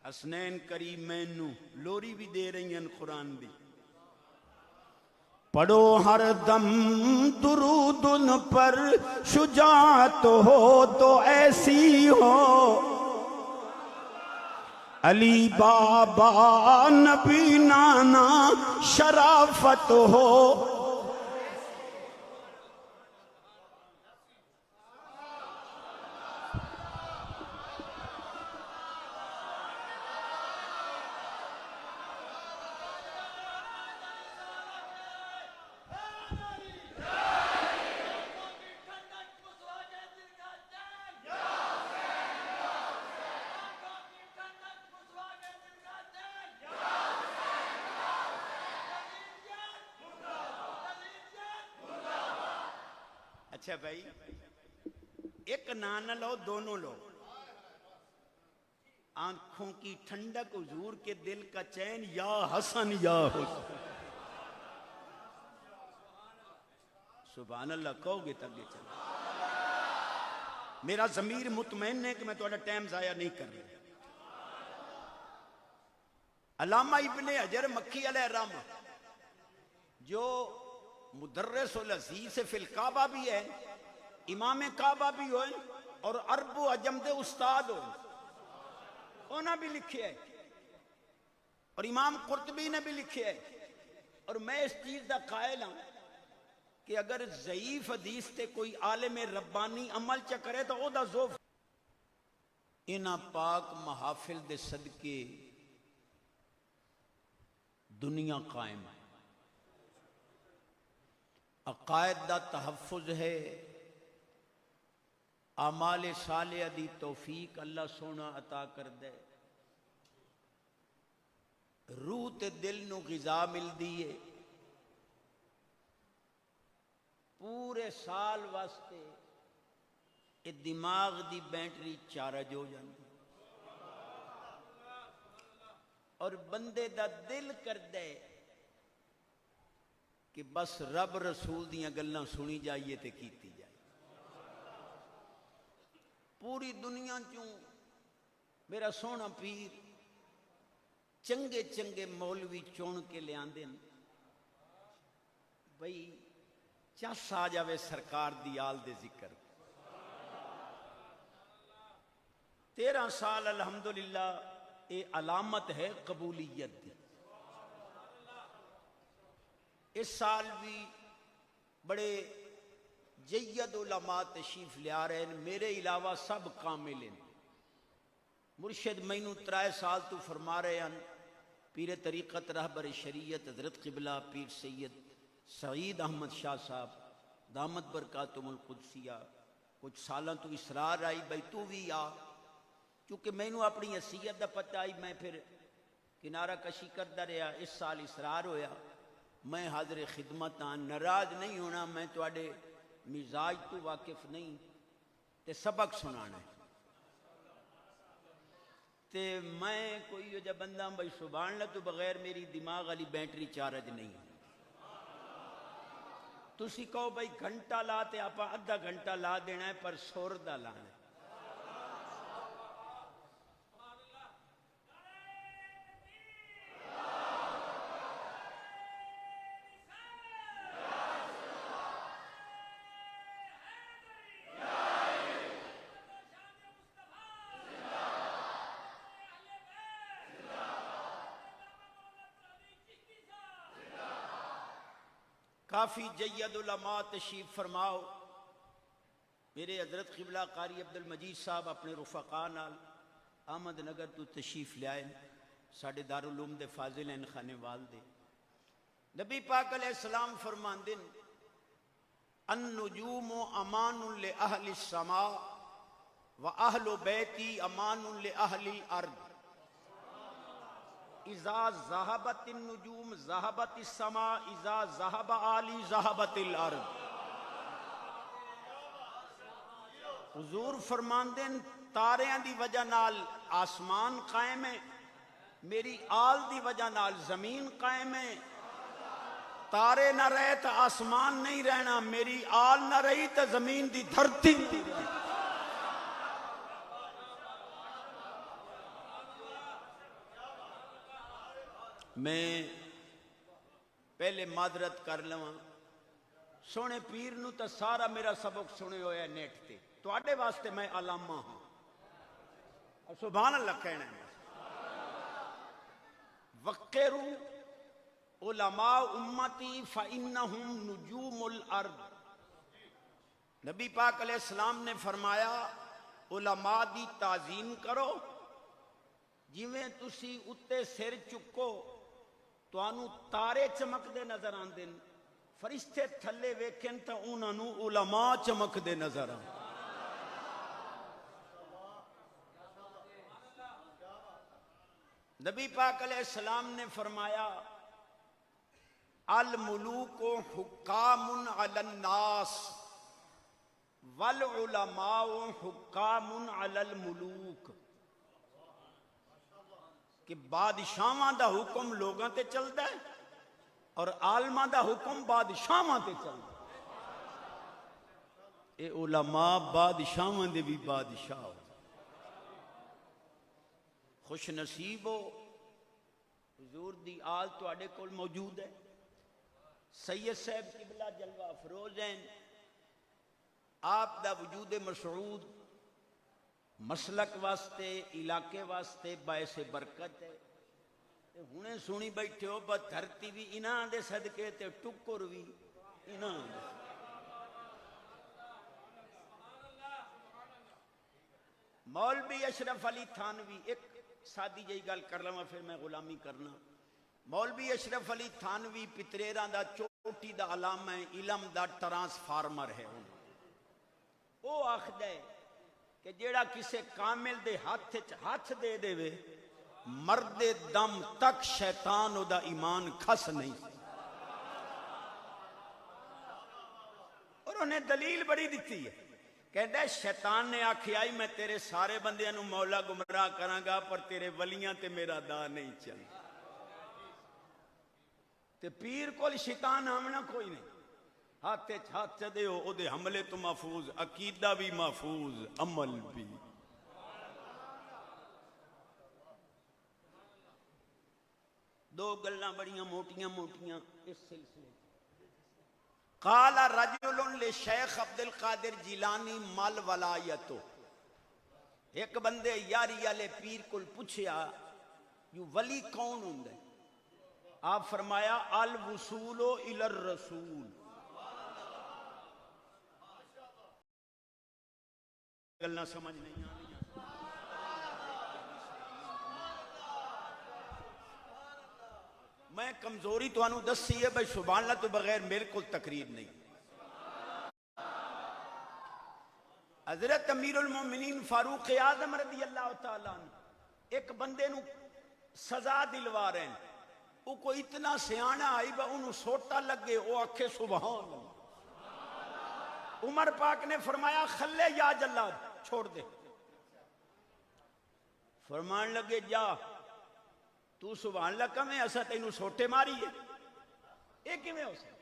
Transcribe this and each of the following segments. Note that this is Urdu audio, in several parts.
حسنین کریم مینو لوری بھی دے رہی ہیں قرآن دی. پڑھو ہر دم درود ان پر، شجاعت ہو تو ایسی ہو. علی بابا نبی نانا شرافت ہو. اچھا بھائی، ایک نہ لو، دونوں لو. آنکھوں کی ٹھنڈک حضور کے دل کا چین، یا حسن یا حسن. سبحان اللہ کہو گے تب یہ چلے. میرا ضمیر مطمئن ہے کہ میں تھوڑا ٹائم ضائع نہیں کر رہا. علامہ ابن حجر مکی علیہ الرحمہ جو مدرس العزیز فی الکعبہ بھی ہے، امام کعبہ بھی ہوئے اور عرب و عجم دے استاد ہوئے، انہوں نے بھی لکھے ہے اور امام قرطبی نے بھی لکھے ہے. اور میں اس چیز کا قائل ہوں کہ اگر ضعیف حدیث تے کوئی عالم ربانی عمل چا کرے تو او دا ذوف. انہاں پاک محافل دے صدقے دنیا قائم ہے، عقائد دا تحفظ ہے، اعمال صالحہ دی توفیق اللہ سونا عطا کر دے، روح تے دل نو غذا مل دیئے، پورے سال واسطے اے دماغ دی بینٹری چارج ہو جاندی اور بندے دا دل کر دے کہ بس رب رسول دیاں گلاں سنی جائیے تے کیتی جائے. پوری دنیا چوں میرا سونا پیر چنگے چنگے مولوی چون کے لے آندے بھئی چس آ جاوے سرکار دی آل دے ذکر. 13 سال الحمدللہ اے علامت ہے قبولیت دی. اس سال بھی بڑے جید علماء تشریف لے آ رہے ہیں، میرے علاوہ سب کامل ہیں. مرشد مینوں 3 سال تو فرما رہے ہیں، پیر طریقت رہبر شریعت حضرت قبلہ پیر سید سعید احمد شاہ صاحب دامت برکاتہم القدسیہ کچھ سالاں تو اصرار آئی بھئی تو بھی آ، کیونکہ مینوں اپنی حیثیت دا پتہ آئی، میں پھر کنارہ کشی کرتا رہا. اس سال اصرار ہویا، میں حاضر خدمت ہاں، ناراض نہیں ہونا، میں تواڈے مزاج تو واقف نہیں تے سبق سنانا ہے تے میں کوئی جو بندہ بھائی سبحان اللہ تو بغیر میری دماغ والی بیٹری چارج نہیں. تسی کہو بھائی گھنٹہ لا تے آپ آدھا گھنٹہ لا دینا ہے، پر سور دا لانا ہے. کافی جید علماء تشریف فرماؤ. میرے حضرت قبلہ قاری عبد المجید صاحب اپنے رفقاء نال احمد نگر تو تشریف لے آئے، ساڑھے دارالعلوم دے فاضل ہیں خانے والدے. نبی پاک علیہ السلام فرماندے النجوم امان لأہل السماء وأہل بیتی امان لأہل الارض. اذا ذہبت النجوم ذہبت السماء اذا ذہب آلی ذہبت الارض. حضور فرماندے تاریاں دی وجہ نال آسمان قائم ہے، میری آل دی وجہ نال زمین قائم ہے. تارے نہ رہے تو آسمان نہیں رہنا، میری آل نہ رہی تو زمین دی دھرتی نہیں رہی. میں پہلے معذرت کر لواں، سونے پیر نو تا سارا میرا سبق سنے ہویا نیٹ تے، تواڈے واسطے میں علامہ ہاں، سبحان اللہ کہنا ہے۔ وقروا علماء امتی فإنہم نجوم الارض، نبی پاک علیہ السلام نے فرمایا علماء دی تعظیم کرو، جویں تسی اتے سر چکو توانو تارے چمک دے نظر آندے، فرشتے تھلے ویکھن تا انہاں نو علماء چمک دے نظر آندے۔ نبی پاک علیہ السلام نے فرمایا الملوک حکام علی الناس والعلماء حکام علی الملوک، کہ بادشاہاں دا حکم لوگاں تے چلدا ہے اور عالماں دا حکم بادشاہاں تے چلدا ہے۔ اے علماء بادشاہاں دے بھی بادشاہ ہو، خوش نصیب ہو حضور دی آل تواڈے کول موجود ہے۔ سید صاحب قبلہ جلوہ افروز ہیں، آپ دا وجود مسعود مسلک واسطے علاقے واسطے باعث برکت ہے۔ ہنے سنی بیٹھے ہو بس دھرتی بھی انہاں دے صدقے تے ٹکر بھی انہاں دے۔ مولوی اشرف علی تھانوی، ایک سادی جئی گل کر لواں پھر میں غلامی کرنا۔ مولوی اشرف علی تھانوی پتریراں دا چوٹی دا علامہ ہے، علم دا ٹرانسفارمر ہے۔ وہ آخدا ہے کہ جیڑا کسے کامل دے ہاتھ دے دے وے مرد دم تک شیطان او دا ایمان کھس نہیں۔ اور انہیں دلیل بڑی دیتی ہے، کہتا ہے شیطان نے آکھیا میں تیرے سارے بندیاں نو مولا گمراہ کراں گا پر تیرے ولیاں تے میرا دا نہیں چل۔ تے پیر کول شیطان آمنا کوئی نہیں، ہاتھ دے ہو او دے حملے تو محفوظ، عقیدہ بھی محفوظ، عمل بھی۔ دو گلاں بڑیاں موٹیاں موٹیاں اس سلسلے۔ قال رجل لشیخ عبد القادر جیلانی مال ولایتو، ایک بندے یاری والے پیر کول پوچھیا یو ولی کون ہوندا ہے؟ آپ فرمایا الوصول الی الرسول، گلنا سمجھ نہیں آ رہی۔ میں کمزوری تو انہوں دسی ہے بھائی سبحان اللہ تو بغیر میرے کو تقریر نہیں۔ حضرت امیر المومنین فاروق اعظم رضی اللہ تعالیٰ عنہ ایک بندے نو سزا دلوا رہے ہیں، وہ کوئی اتنا سیانا آئی با انہوں سوٹا لگے، وہ آکھے سبحان اللہ۔ عمر پاک نے فرمایا خلے یا جلاد، چھوڑ دے۔ فرمان لگے جا تو سبحان اللہ کمیں ایسا تینوں سوٹے ماری ہے، ایک ہی میں ہو سکتا۔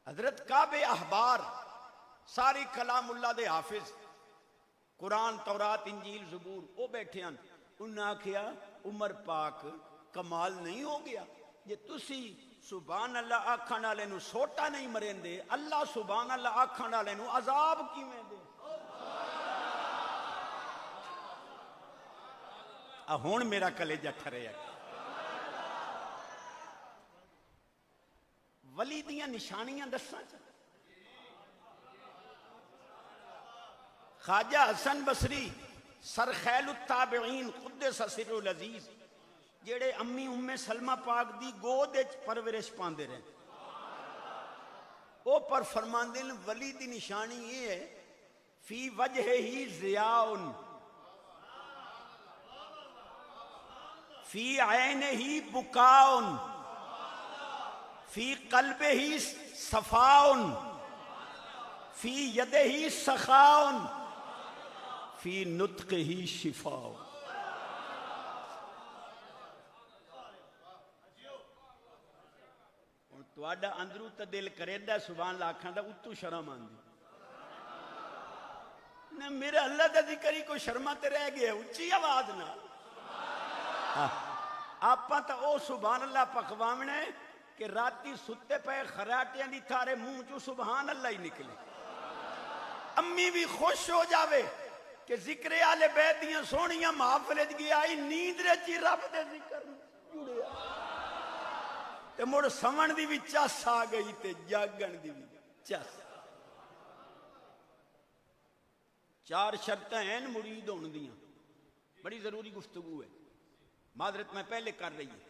حضرت کعب احبار ساری کلام اللہ دے حافظ، قرآن تورات انجیل زبور، وہ بیٹھے ہیں، انہوں نے آکھیا عمر پاک کمال نہیں ہو گیا یہ تسی سبحان اللہ آکھن والے نو سوٹا نہیں مرین دے، اللہ سبحان اللہ آکھن والے نو عذاب کیویں دے۔ ہون میرا کلیجہ ٹھرے ہے۔ ولی دیاں نشانیاں دساں چاہتا، خواجہ حسن بصری سرخیل التابعین قدس سر العزیز، جیڑے امی سلمہ پاک دی گود وچ پرورش پاندے رہے، او پر فرماندے ولی دی نشانی یہ ہے فی وجہ ہی ضیاء، فی عین ہی بکاء، فی قلب ہی صفاء، فی ید ہی سخاء، فی نطق ہی شفاء۔ تواڈا اندرو تا دل کریندہ سبحان اللہ آکھاں دا اتو شرم آندی نہ، میرا اللہ دا ذکر ہی کوئی شرما تے رہ گیا، اچھی آواز نہ آپاں تا او سبحان اللہ پکواونے کہ راتی ستے پہ خراٹیاں دی تھارے منہ چو سبحان اللہ ہی نکلے. امی بھی خوش ہو جاوے کہ ذکر آل بیت دیاں سونیاں محافلت گیا آئی نیند رچی رب دے ذکر جڑیا تے مڑ سمن دی بھی چس آ گئی تے جاگن دی بھی چس. 4 شرطیں ہیں مرید ہون دیاں, بڑی ضروری گفتگو ہے, معذرت میں پہلے کر رہی ہے.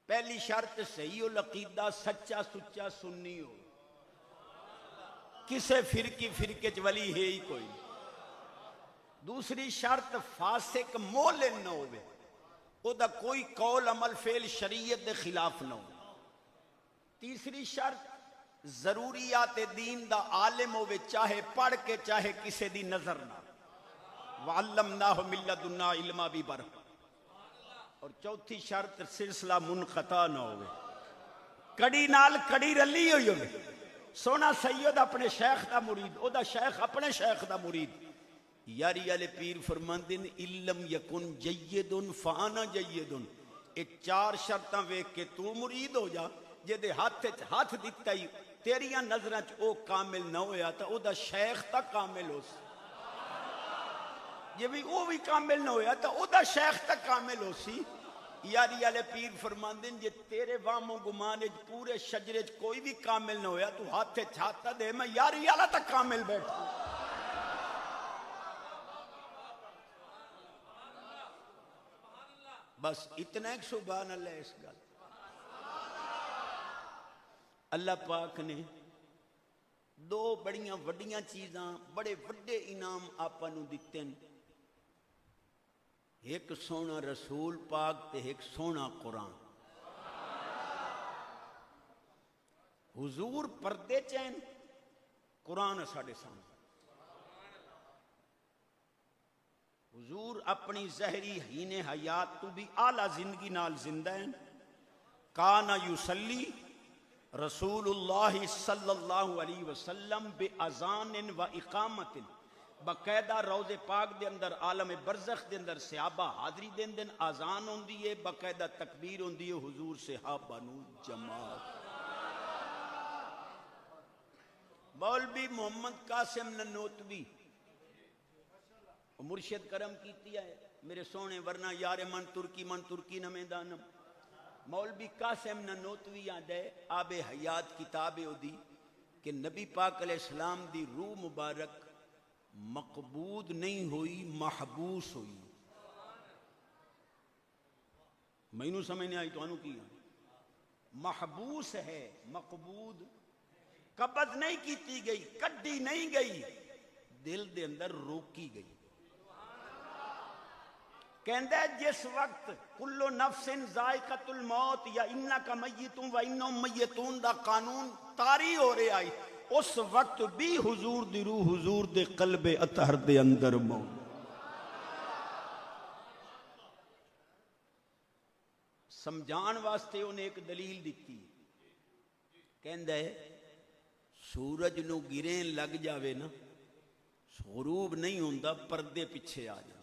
پہلی شرط صحیح العقیدہ, سچا سچا سنی ہو, کسے فرقے چ ولی ہے ہی کوئی. دوسری شرط فاسق مولن نہ ہوئے, او دا کوئی قول عمل فعل شریعت دے خلاف نہ ہو. تیسری شرط ضروریات دین دا عالم ہوئے, چاہے پڑھ کے چاہے کسے دی نظر نہ. وَعَلَّمْنَاهُ مِن لَّدُنَّا عِلْمًا بِبَرْکَةٍ. اور چوتھی شرط سلسلہ منقطع نہ ہوئے, کڑی نال کڑی رلی ہوئی ہوئے. سونا سید اپنے شیخ دا مرید, او دا شیخ اپنے شیخ دا مرید. یاری والے پیر فرماندے نے علم یکن جیدن فانا جیدن. اے 4 شرطاں ویکھ کے تو مرید ہو جا. جے دے ہاتھ دتا ہی تیریاں نظراں چ او کامل نہ ہویا تا او دا شیخ تا کامل ہو سی. جے بھی او بھی کامل نہ ہویا تا او دا شیخ تا کامل ہو سی. یاری والے پیر فرماندے جے تیرے وامو گمان وچ پورے شجرے چ کوئی بھی کامل نہ ہویا تو ہاتھ چھاتا دے میں یاری والا تا کامل بیٹھا. بس اتنا ایک سبحان اللہ اس گل. اللہ پاک نے 2 بڑیاں وڈیاں چیزاں, بڑے وڈے انعام آپاں نوں دتے ہیں. ایک سونا رسول پاک تے ایک سونا قرآن. حضور پردے چین, قرآن ساڑے سامنے. حضور اپنی زہری ہین حیات تو بھی اعلیٰ زندگی نال زندہ ہیں. کانا یصلی رسول اللہ صلی اللہ علیہ وسلم بے اذان و اقامت. باقاعدہ روض پاک دے اندر عالم برزخ دے اندر صحابہ حاضری دین دن آزان ہوندی ہے, باقاعدہ تکبیر ہوندی ہے, حضور صحابہ نو جماعت. مولوی محمد قاسم ننوتوی مرشد کرم کیتی ہے میرے سونے, ورنہ یار من ترکی نہ میدانم. مولوی قاسم ننوتوی آدھے آب حیات کتاب ہو دی کہ نبی پاک علیہ السلام دی روح مبارک مقبود نہیں ہوئی, محبوس ہوئی. میں نو سمجھ نہیں آئی تو انو کیا محبوس ہے, مقبود. قبض نہیں کیتی گئی, کڈی نہیں گئی, دل دے اندر روکی گئی. کہندہ ہے جس وقت کلو نفس ذائقۃ الموت یا انکا میتون و انہم میتون دا قانون طاری ہو رہے آئی, اس وقت بھی حضور دی روح حضور دے قلب اطہر دے اندر موت. سمجھان واسطے انہیں ایک دلیل دیتی. کہندہ ہے سورج نو گرین لگ جاوے نا, غروب نہیں ہوندا, پردے پیچھے آ جا.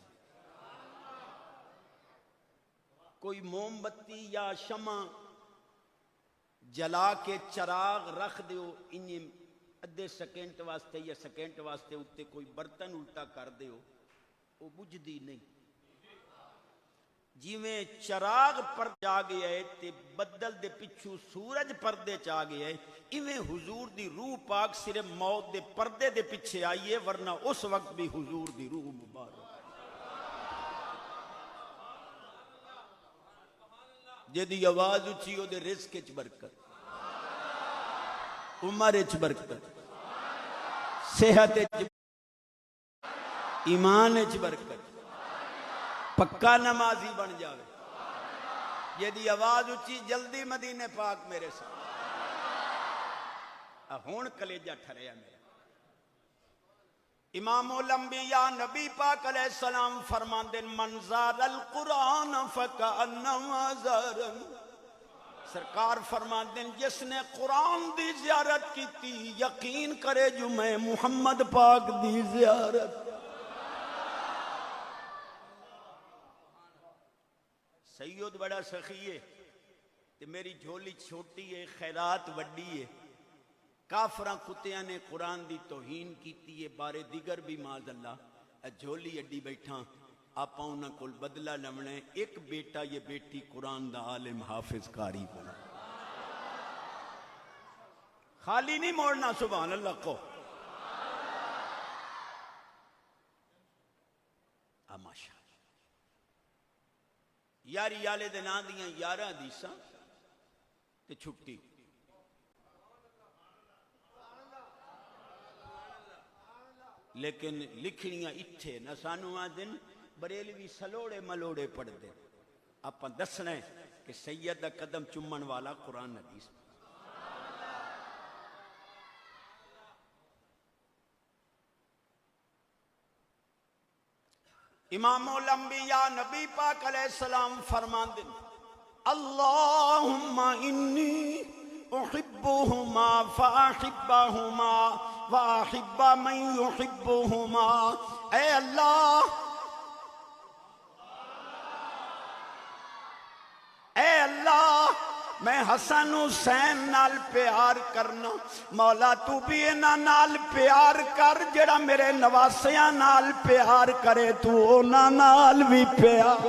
کوئی موم بتی یا شمع جلا کے چراغ رکھ دیو, انہیں ادھے سیکنڈ واسطے یا سیکنڈ واسطے اتے کوئی برتن الٹا کر دیو, وہ بجھ دی نہیں. جیویں چراغ پر جا گیا ہے تے بدل دے پچھو سورج پردے چا گیا ہے, ایویں حضور دی روح پاک صرف موت دے پردے دے پیچھے آئیے, ورنہ اس وقت بھی حضور دی روح مبارک. جدی آواز اچھی ہو دے رزق اچ برکت, عمر اچ برکت, صحت اچ, ایمان اچ برکت, پکا نمازی بن جاوے. جدی آواز اچھی جلدی مدینے پاک میرے ساتھ. ہون کلیجہ ٹھریا میرا. امام الانبیاء نبی پاک علیہ السلام فرماندے من زار القرآن فکأنما زارا. سرکار فرماندے جس نے قرآن دی زیارت کی تھی یقین کرے جو میں محمد پاک دی زیارت. سید بڑا سخی ہے تے میری جھولی چھوٹی ہے، خیرات وڈی ہے۔ کافراں کتیاں نے قرآن دی توہین کیتی ہے، بارے دیگر بھی معاذ اللہ، جھولی اڈی بیٹھا، آپ انہاں کول بدلہ لمنے، ایک بیٹا یہ بیٹی قرآن دا عالم حافظ قاری بنا، خالی نہیں موڑنا، سبحان اللہ کو ماشاء یاری یالے دے نا دیاں 11 حدیثاں تے چھٹی، لیکن لکھنیاں اتھے نہ سانو آدن بریلوی سلوڑے ملوڑے پڑھ دے، آپ دسنا ہے کہ سید دا قدم چمن والا قرآن حدیث۔ امام الانبیاء نبی پاک علیہ السلام فرمان دن اللہم انی احبہما فاحبہما واحب من یحبہما، اے اللہ، اے اللہ، میں حسن حسین نال پیار کرنا، مولا تو بھی انہاں نال پیار کر، جڑا میرے نواسیاں نال پیار کرے تو انہاں نال بھی پیار۔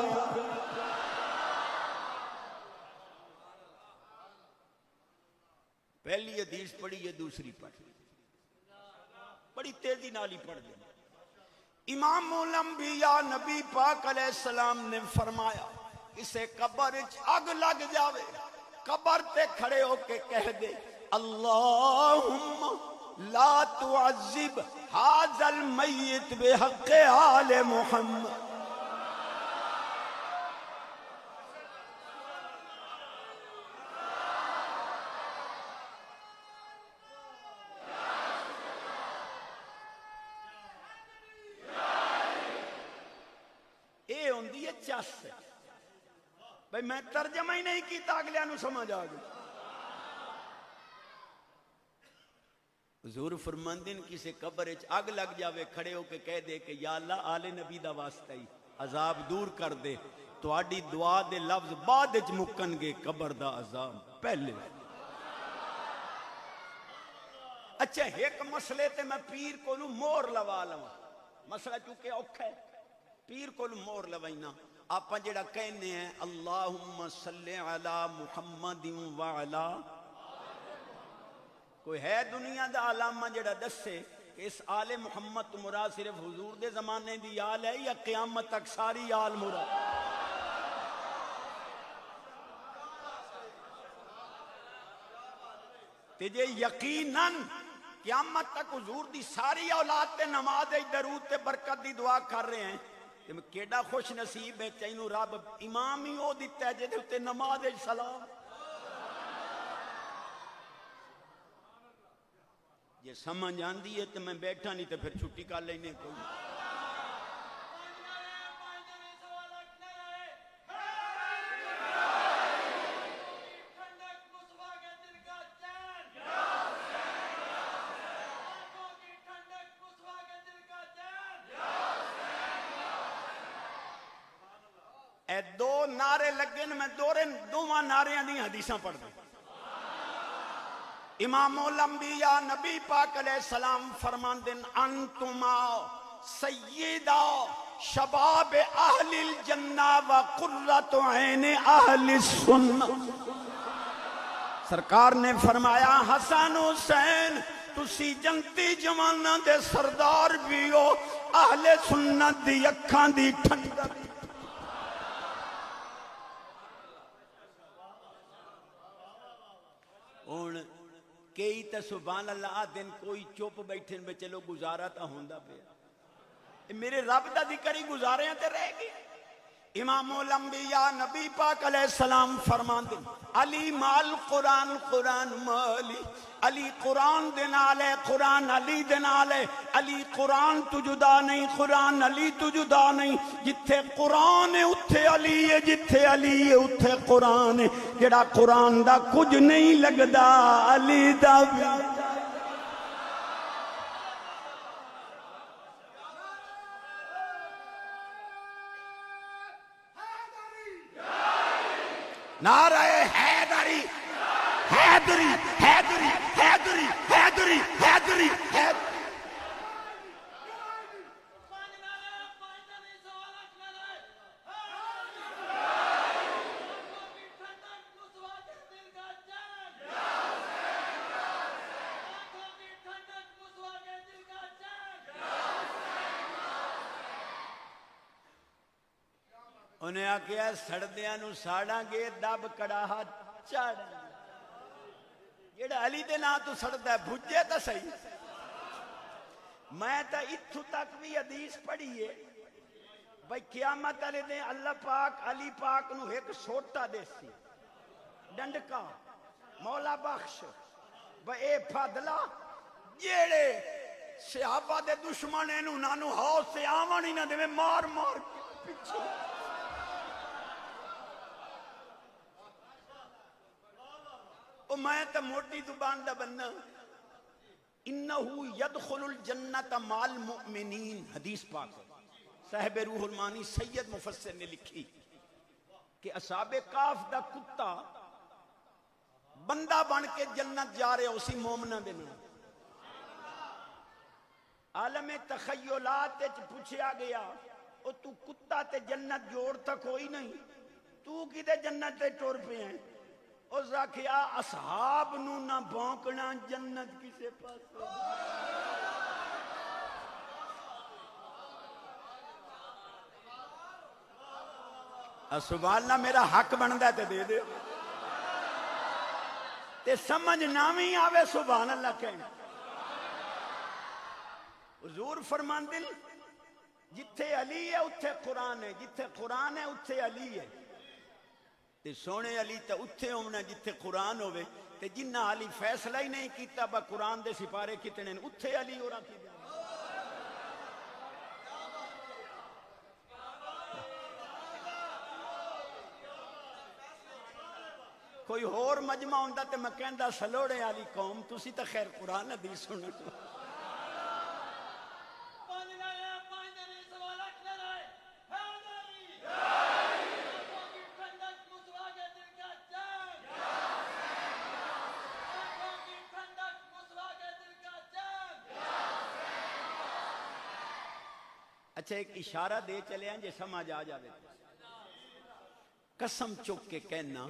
پہلی حدیث پڑھی ہے، دوسری پڑھی، بڑی تیزی نال ہی پڑھ دیں۔ امام الانبیاء نبی پاک علیہ السلام نے فرمایا اسے قبر اگ لگ جاوے، قبر تے کھڑے ہو کے کہہ دے اللہم لا تعذب ھذا المیت بحق آل محمد۔ اے ہوندی ہے چس، بھئی میں ترجمہ ہی نہیں کیتا، اگلے نو سمجھ آ گئی۔ حضور فرماندن کسی قبر اچ اگ لگ جاوے، کھڑے ہو کے کہہ دے کہ یا اللہ آل نبی دا واسطہ ہی عذاب دور کر دے، تو آڈی دعا دے لفظ بعد اچ مکن گے، قبر دا عذاب پہلے۔ اچھا ایک مسئلے تے میں پیر کو مور لوا لوں، مسئلہ چونکہ اوکھا ہے، پیر کو مور لوائنا، آپ جڑا کہنے ہیں اللہم صلی علی محمد وعلا، کوئی ہے دنیا دا علامہ جڑا دسے کہ اس آل محمد تو مراد صرف حضور دے زمانے دی آل ہے یا قیامت تک ساری آل مراد؟ تجھے یقیناً قیامت تک حضور دی ساری اولاد تے نماز درود تے برکت دی دعا کر رہے ہیں، کہ کیڑا خوش نصیب ہے چینو رب امام ہی ہو دیتا ہے جے تے نماز سلام۔ یہ سمجھ آندی ہے تو میں بیٹھا نہیں تو پھر چھٹی کر لینے کوئی۔ اے دو نعرے لگے میں دوواں نعریاں دی حدیثاں پڑھ دوں۔ امام الانبیاء نبی پاک علیہ السلام فرماندن انتما سیدہ شباب اہل الجنہ و قرۃ عین اہل السنہ۔ سرکار نے فرمایا حسن حسین تسی جنتی جواناں دے سردار بھی ہو، اہل سنت دی اکھاں دی ٹھنڈک۔ کئی تا سبحان اللہ دن کوئی چوپ بیٹھن میں چلو گزارا تا ہوندہ پہ، میرے رب دا ذکر ہی گزارے ہیں تے رہ گئے۔ امام الانبیاء نبی پاک علیہ السلام فرمان دیں علی مال قرآن، قرآن مالی، علی قرآن دنالے، قرآن علی دنالے، علی قرآن تو جدا نہیں، قرآن علی تو جدا نہیں، جتھے قرآن ہے اتھے علی ہے، جتھے علی ہے اتھے قرآن ہے، جڑا قرآن دا کچھ نہیں لگدا علی دا بھی۔ نعرہ حیدری حیدری حیدری حیدری حیدری حیدری حیدری. انہیں آکھیا سڑدیاں نو ساڑاں گے دب کڑاہا چاڑ. جیڑا علی دے نا تو سڑدا ہے بھجے تا صحیح. میں تا اتھو تک بھی حدیث پڑھی ہے بھئی قیامت والے دن اللہ پاک علی پاک نو ایک سوٹا دے سی ڈنڈکا مولا بخش بھئی اے فضلہ جیڑے صحابہ دے دشمن اینو نانو ہاؤس سے آوانی نہ دے میں مار مار پیچھے. او میں تا موٹی زبان دا بننا انہو یدخل الجنت مال مؤمنین حدیث پاک ہے. صاحب روح المانی سید مفسر نے لکھی کہ اصحاب کاف دا کتا بندہ بن کے جنت جا رہے اسی مومنہ بنا. عالم تخیلات پوچھا گیا او تو کتا تے جنت جوڑ تک ہوئی نہیں تو کی دے جنت تے ٹور پہ ہیں. اس آکھیا اصحاب نو نہ بھونکنا جنت کسے پاس. سبحان اللہ میرا حق بندا تے دے دے تے سمجھ نہ بھی آوے سبحان اللہ کہنا. حضور فرماندے جتھے علی ہے اتھے قرآن ہے جتھے قرآن ہے اتھے علی ہے. تے سونے علی تے اتھے ہونا جتھے قرآن ہوئے تے جنہ علی فیصلہ ہی نہیں کیتا با قرآن دے سپارے کتنے اتھے علی ہو رہا کی جائے. کوئی اور مجمع ہوندہ تے میں کہندہ سلوڑے علی قوم تسی تا خیر قرآن حدیث سنو. اچھا ایک اشارہ دے چلے ہیں جے سمجھ آ جاوے. قسم چک کے کہنا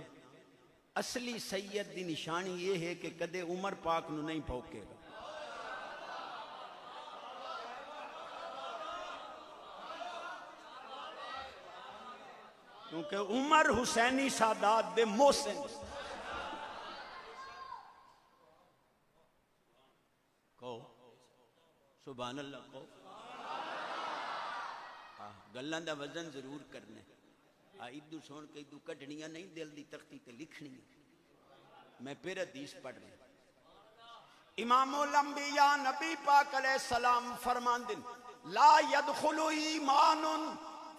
اصلی سید دی نشانی یہ ہے کہ کدے عمر پاک نو نہیں پھوکے گا. کیونکہ عمر حسینی سادات دے محسن. کہو سبحان اللہ کہو. گلان دا وزن ضرور کرنے ادھو سون کے ادھو کٹنیاں نہیں دل دی تختی تے لکھنی. میں پھر حدیث پڑھ رہا. امام الانبیاء نبی پاک علیہ السلام فرماندن لا يدخل ایمان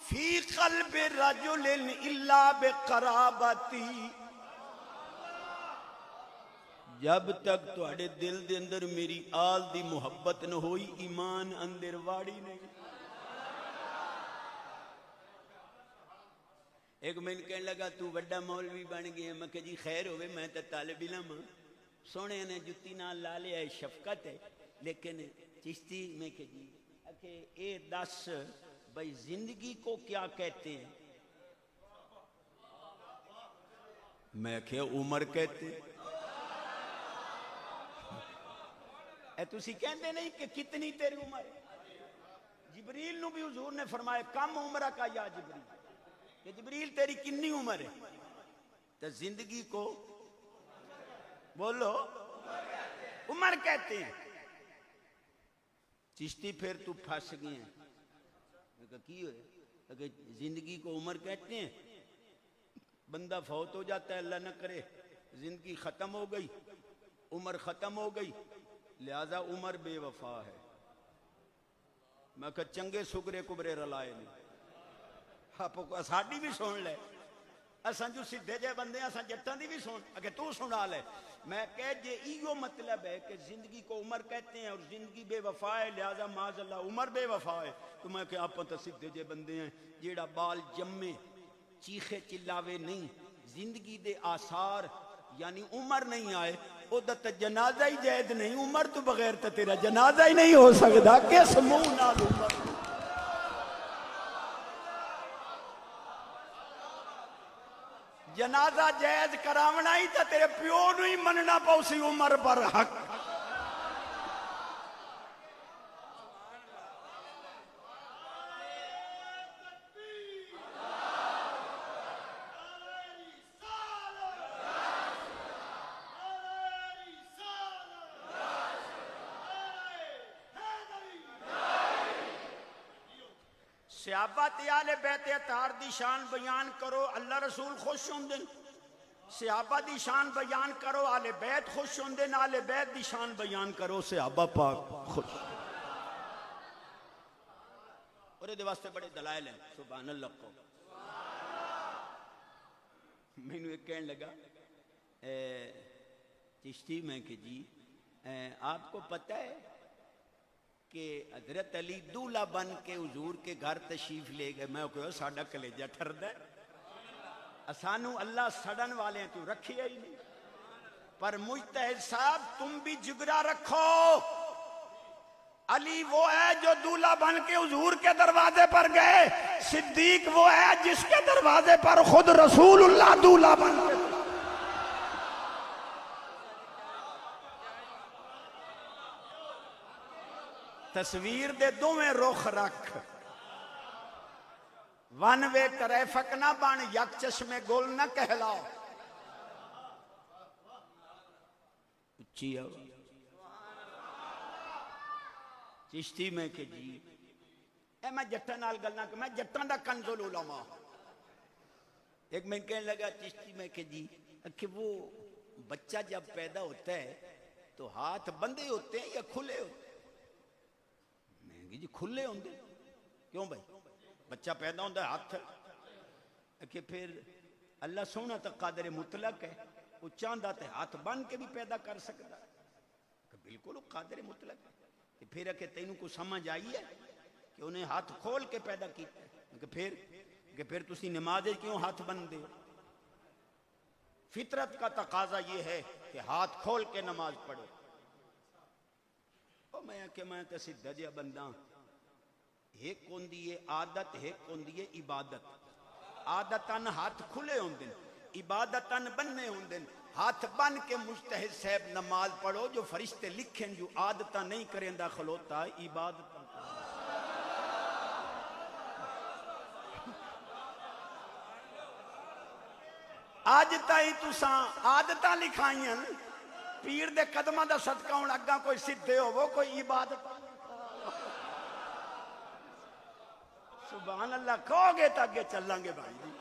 فی قلب رجل الا بقرابتی. جب تک تواڈے دل دے اندر میری آل دی محبت نہ ہوئی ایمان اندر واڑی نہیں. ایک میں کہنے لگا تو بڑا مولوی بن گیا. میں کہ جی خیر ہوئے میں تو طالب علم ہوں. سونے نے جتی نال لا لیا ہے شفقت ہے لیکن چشتی میں کہ جی کہ اے دس بھئی زندگی کو کیا کہتے ہیں. میں کہ عمر کہتے ہیں. اے تسی کہندے نہیں کہ کتنی تیری عمر ہے. جبریل نو بھی حضور نے فرمایا کم عمرہ کا یا جبریل کہ جبریل تیری کنی عمر ہے. تو زندگی کو بولو عمر کہتے ہیں. چشتی پھر تو پھنس گئے ہیں. میں کہا کی ہوئے کہ زندگی کو عمر کہتے ہیں. بندہ فوت ہو جاتا ہے اللہ نہ کرے زندگی ختم ہو گئی عمر ختم ہو گئی لہذا عمر بے وفا ہے. میں کہا چنگے سگرے کبرے رلائے نہیں. آپ ساڑی بھی سن لے اساں جو سدھے جے بندے اساں جٹاں دی بھی سن اگر تو سنا لے. میں کہہ جے ایو مطلب ہے کہ زندگی کو عمر کہتے ہیں اور زندگی بے وفا ہے لہذا معاذ اللہ عمر بے وفا ہے. تو میں کہ آپ تو سدھے جے بندے ہیں جیڑا بال جمے چیخے چلاوے نہیں زندگی دے آثار یعنی عمر نہیں آئے او دا تے جنازہ ہی جائز نہیں، عمر تو بغیر تے تیرا جنازہ ہی نہیں ہو سکتا، کس منہ نال عمر جنازہ جائز کراونا ہی تے تیرے پیو نو ہی مننا پاؤ سی عمر پر حق۔ صحابہ تے آل بیت اطہار دی شان بیان کرو، اللہ رسول خوش ہوندے، صحابہ دی شان بیان کرو، آل بیت خوش ہوندے، آل بیت دی شان بیان کرو، صحابہ پاک خوش۔ اور یہ واسطے بڑے دلائل ہیں، سبحان اللہ کو۔ میں نے ایک کہنے لگا چشتی میں کہ جی آپ کو پتہ ہے کہ حضرت علی دولہ بن کے حضور کے گھر تشریف لے گئے؟ میں کہو ساڑھا کلیجہ ٹھردہ اسانو اللہ سڑن والے ہیں تو رکھے ہی نہیں، پر مجتہد صاحب تم بھی جگرا رکھو، علی وہ ہے جو دولہ بن کے حضور کے دروازے پر گئے، صدیق وہ ہے جس کے دروازے پر خود رسول اللہ دولہ بن کے۔ تصویر دے دوویں رخ رکھ، ون وے ٹریفک نہ بن، یک چشمے گل نہ کہلاؤ۔ اچھی آواز چشتی میں کہ جی میں جٹاں نال گل نہ کہ میں جٹاں دا کنز العلماء۔ ایک میں کہنے لگا چشتی میں کہ جی کہ وہ بچہ جب پیدا ہوتا ہے تو ہاتھ بندے ہوتے ہیں یا کھلے ہوتے ہیں؟ جی کھلے ہوندے، کیوں بھائی؟ بچہ پیدا ہوندہ ہے ہاتھ کہ پھر اللہ سونا تو قادر مطلق ہے، وہ چاندہ تے ہاتھ بن کے بھی پیدا کر سکتا ہے، بالکل وہ قادر مطلق ہے۔ کہ پھر کہ تینوں کو سمجھ آئی ہے کہ انہیں ہاتھ کھول کے پیدا کیتا ہے، کہ پھر تسی نماز کیوں ہاتھ بن دے؟ فطرت کا تقاضا یہ ہے کہ ہاتھ کھول کے نماز پڑھو۔ میں تو سدھا جہا بندہ، ایک ہوندی ہے عادت، ایک ہوندی ہے عبادت۔ عادتاً ہاتھ کھلے ہوندے، عبادتاً بننے ہوندے۔ ہاتھ بن کے مجتہد صاحب نماز پڑھو، جو فرشتے لکھیں جو عادتاں نہیں کریں دا خلوتا عبادتاں۔ آج تائی تساں عادتاں لکھائیں، پیر دے قدمہ دا صدقہ ہون اگاں کوئی سدھے ہو وہ کوئی عبادت۔ سبحان اللہ کہو گے تو آگے چلیں گے بھائی جی۔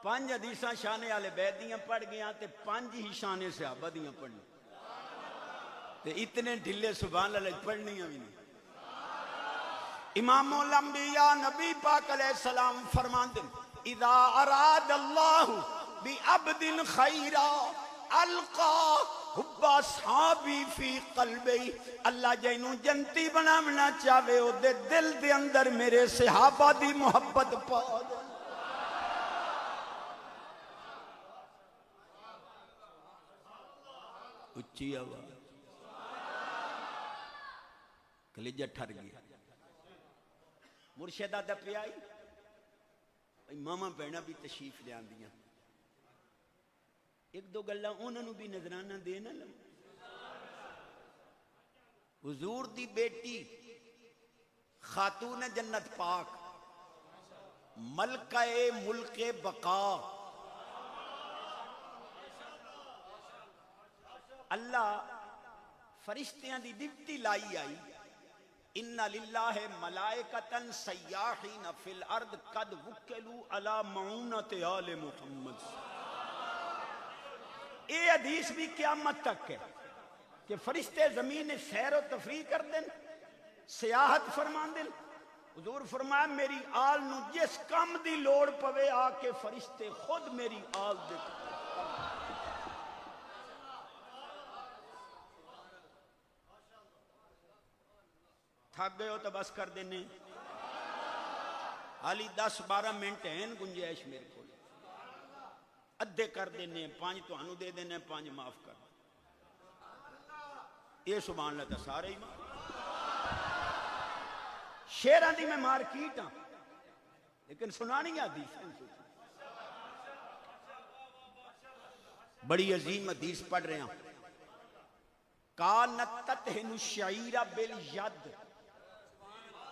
5 حدیثاں شان اہل بیت دیاں پڑھ گیاں تے 5 ہی شان صحابہ دیاں پڑھنی تے اتنے ڈھلے سبحان اللہ پڑھنیاں بھی نہیں۔ امام الانبیاء نبی پاک علیہ السلام فرماندے اذا اراد اللہ بعبد خیرا القا حب اصحابی فی قلبی، اللہ جنوں جنتی بناونا چاہے او دے دل دے اندر میرے صحابہ دی محبت پا دے۔ اچھی آواز کلیجہ ٹھر گیا۔ مرشدہ دا پیائی ماما بہنا بھی تشریف لے آندیاں، ایک دو گلہ انہوں بھی نظرانہ دینا لوں۔ حضور دی بیٹی خاتون جنت پاک ملکہ ملک بقا، اللہ فرشتیاں دی ڈپٹی لائی آئی، ان للہ ملائکتن سیاحین فی الارض قد وکلوا علی معونت آل محمد۔ یہ حدیث بھی قیامت تک ہے کہ فرشتے زمین سیر و تفریح کر دیں، سیاحت فرمان دیں۔ حضور فرمایا میری آل نو جس کام دی لوڑ پوے آ کے فرشتے خود میری آل دے۔ تھک گئے ہو تو بس کر دینے، حالی 10-12 منٹ ہیں گنجائش میرے کو ادھے کر دینے 5 تانوں دے دینے 5 معاف کر یہ سبحان اللہ تا سارے ہی مار شیران دی میں مارکیٹ ہاں لیکن سنانی حدیث بڑی عظیم حدیث پڑھ رہے ہیں کانت تتہن الشعیر بالید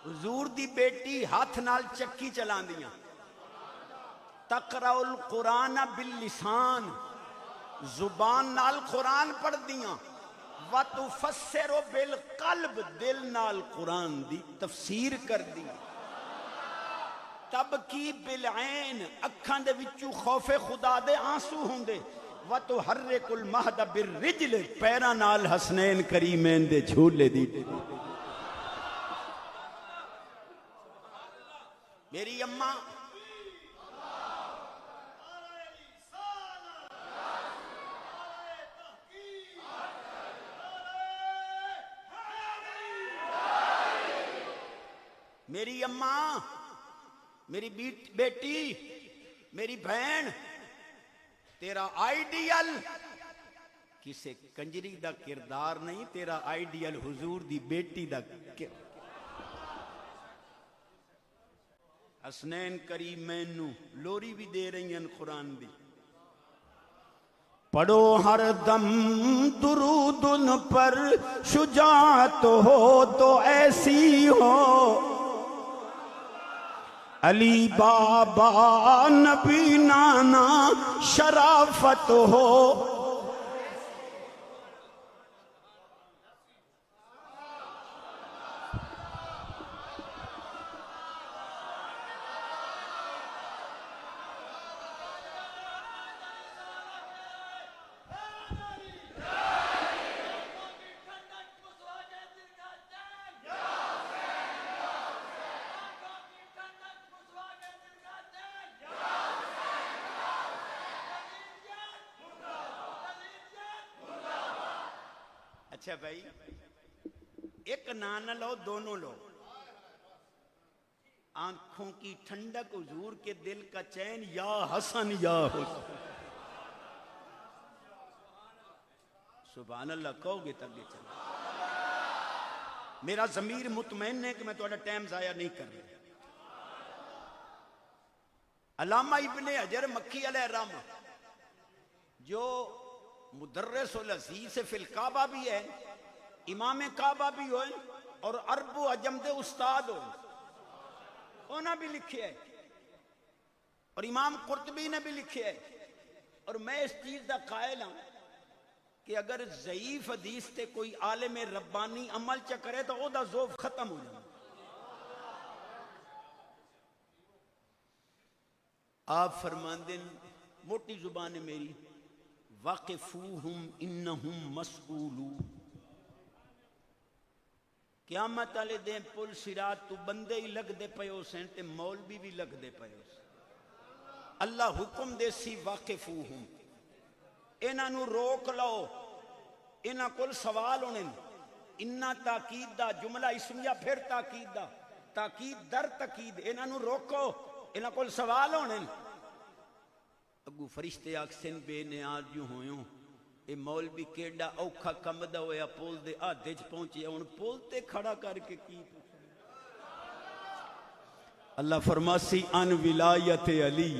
حضور دی بیٹی ہاتھ نال چکی چلان دیاں تقرأ القرآن باللسان زبان نال قرآن پڑھ دیاں وَتُفَسِّرُ بِالْقَلْبِ دل نال قرآن دی تفسیر کر دی تبکی بالعین اکھاں دے وچوں خوف خدا دے آنسو ہوں دے وَتُحَرِّكُ الْمَهْدَ بِالرِّجْلِ پیرا نال حسنین کریمین دے جھولے دی میری اماں میری اماں میری بیٹی میری بہن تیرا آئیڈیل کسے کنجری دا کردار نہیں تیرا آئیڈیل حضور دی بیٹی دا کردار حسنین کریمین نو لوری بھی دے رہی ہیں قرآن دی پڑھو ہر دم درود ان پر شجاعت ہو تو ایسی ہو علی بابا نبی نانا شرافت ہو اچھا بھائی ایک نانا لو دونوں لو آنکھوں کی ٹھنڈک حضور کے دل کا چین یا حسن یا حسن سبحان اللہ کہو گے تب یہ چلا میرا ضمیر مطمئن ہے کہ میں تھوڑا ٹائم ضائع نہیں کر رہا علامہ ابن حجر مکی علیہ الرحمہ جو مدرس العزیز فی الکعبہ بھی ہے امام کعبہ بھی ہوئے اور عرب و عجم دے استاد ہوئے انہوں بھی لکھے ہے اور امام قرطبی نے بھی لکھے ہے اور میں اس چیز دا قائل ہوں کہ اگر ضعیف حدیث تے کوئی عالم ربانی عمل چا کرے تو وہ دا ذوف ختم ہو جائے آپ فرماندے موٹی زبان ہے میری وَقِفُوهُمْ إِنَّهُمْ مَسْئُولُونَ قیامت والے دن پل صراط تو بندے ہی لگ دے پئے ہو سن تے مولوی بھی لگ دے پئے ہو سن اللہ حکم دے سی وَقِفُوهُمْ انہاں نو روک لو انہاں کول سوال ہونے انہاں تاکید دا جملہ اسمیہ پھر تاکید دا تاکید در تاکید انہاں نو روکو انہاں کول سوال ہونے اگو فرشتے آکسن بے نیاز جو ہوئیوں اے مولوی کیڑا اوکھا کم دا ہویا پول دے آدھے چ پہنچے ان پول تے کھڑا کر کے کی اللہ فرماسی ان ولایت علی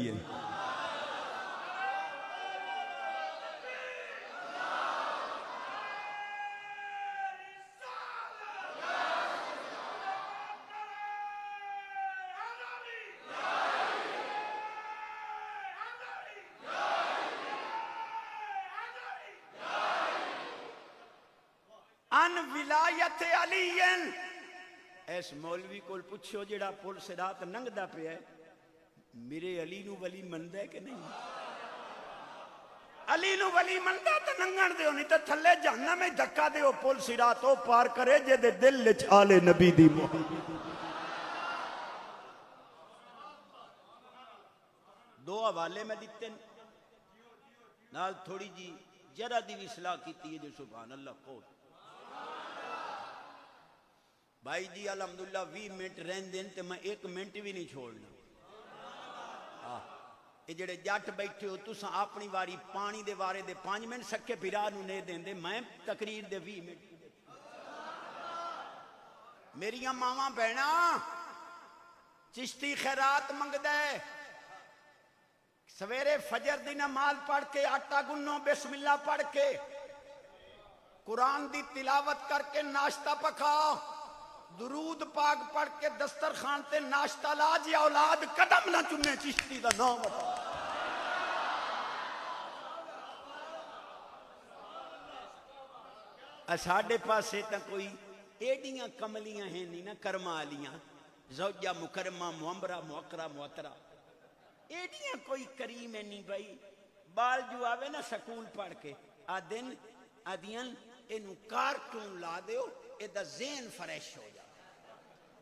ان ولایت علی ایس مولوی کول پوچھو جڑا پل صراط ننگ دا پہ ہے میرے علی نو ولی مندہ ہے کہ نہیں علی نو ولی مندہ تو ننگن دے ہونی تو تھلے جہنم میں دھکا دے ہو پل صراط ہو پار کرے جے دے دل لچ آلے نبی دی دو حوالے میں دیتے نال تھوڑی جی جرہ دی اصلاح کیتی ہے جو سبحان اللہ قول بھائی جی الحمدللہ 20 منٹ رہن دین تے میں 1 منٹ بھی نہیں چھوڑنا یہ جڑے جٹ بیٹھے ہو تساں اپنی واری پانی دے وارے دے 5 منٹ سکے بھرا نو نہیں دیندے میں تقریر دے 20 منٹ میریاں ماواں بہناں چشتی خیرات منگدا ہے سویرے فجر دی نماز پڑھ کے آٹا گنو بسم اللہ پڑھ کے قرآن دی تلاوت کر کے ناشتہ پکا درود پاک پڑھ کے دسترخوان تے ناشتہ لا جی اولاد قدم نہ چنے چشتی دا نام ساڈے پاسے تا کوئی ایڈیاں کملیاں ہیں نہیں نا کرما والیاں زوجہ مکرمہ معمرہ موقرہ معطرہ ایڈیاں کوئی کریم ہے نہیں بھائی بال جو آوے نا سکول پڑھ کے آدن آدیاں اینو کارٹون لا دیو اے دا ذہن فریش ہو جا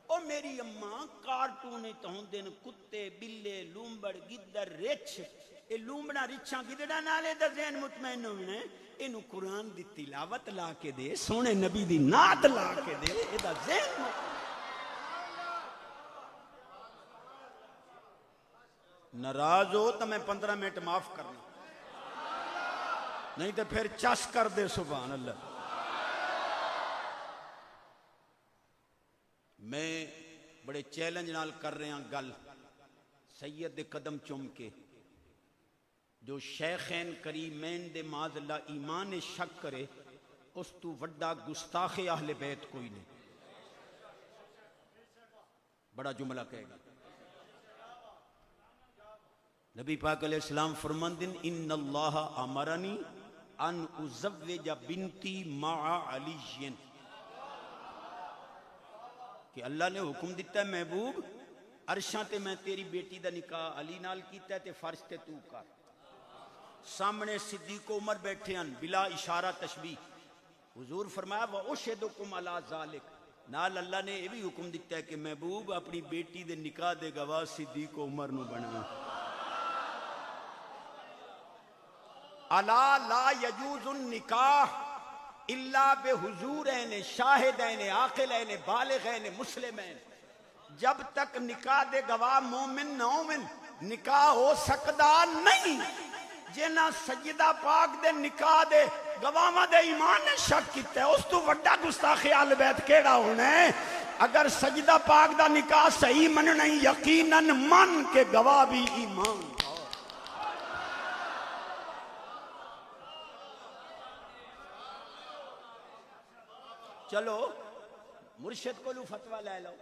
او میری اماں کارٹون تو ہوندن کتے بلے لومبڑ گدر رچ اے لومبڑا رچاں گدڑا نالے دا ذہن مطمئن ہونے اینو قرآن دی تلاوت لا کے دے سونے نبی دی نعت لا کے دے اے دا ذہن ناراض ہو تو میں 15 منٹ معاف کرنا نہیں تو پھر چس کر دے سبحان اللہ میں بڑے چیلنج نال کر رہے ہیں گل سید دے قدم چوم کے جو شیخین کریمین دے معاذ اللہ ایمان شک کرے اس تو وڈا گستاخ اہل بیت کوئی نہیں بڑا جملہ کہے گا نبی پاک علیہ السلام فرماندن ان اللہ امرنی ان ازوج بنتی مع علی کہ اللہ نے حکم دیتا ہے محبوب عرشاں تے میں تیری بیٹی دا نکاح علی نال کیتا ہے تے فرض تے تو کر سامنے صدیق عمر بیٹھے ہیں بلا اشارہ تشبیہ حضور فرمایا وَأُشْهِدُكُمْ عَلَىٰ ذَلِكَ نال اللہ نے یہ بھی حکم دیتا ہے کہ محبوب اپنی بیٹی دے نکاح دے گواہ صدیق عمر نو بنا الا لا يجوز النکاح الا بحضورین شاہدین عاقلین بالغین مسلمین جب تک نکاح دے گواہ مومن نومن نکاح ہو سکدا نہیں جنہ سیدہ پاک دے نکاح دے گواہ دے ایمان نے شک کیتا ہے اس تو وڈا گستاخ اہل بیت کیڑا ہونا ہے اگر سیدہ پاک دا نکاح صحیح من نہیں یقیناً من کے گواہ بھی ایمان چلو مرشد کو لو فتوہ لے لو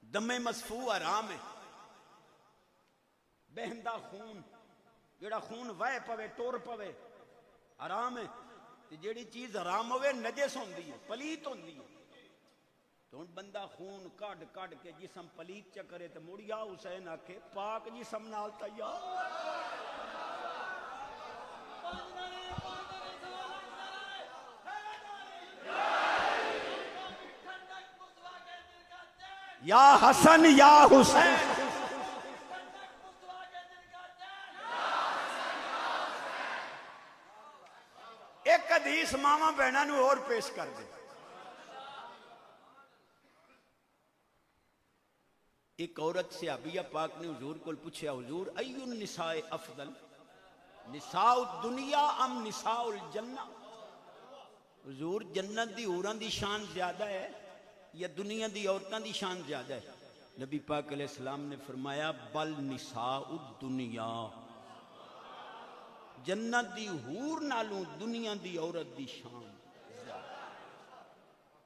دم مسفوح حرام ہے بہندہ خون جڑا خون وے پوے ٹور پوے حرام ہے جیڑی چیز حرام ہوئے نجس ہوندی ہے پلیت ہوندی ہے تو بندہ خون کڈ کڈ کے جسم پلیت چ کرے تے مڑیا حسین آکھے پاک جسم نال تیار یا حسن یا حسین ایک حدیث ماما بہنہ نو اور پیش کر دے ایک عورت سے صحابیہ پاک نے حضور کو پوچھا حضور ای النساء افضل نساء الدنیا ام نساء الجنہ حضور جنت دی عورتاں دی شان زیادہ ہے یا دنیا دی عورتاں دی شان زیادہ ہے نبی پاک علیہ السلام نے فرمایا بل نساء الدنیا جنت دی حور نالوں دنیا دی عورت دی شان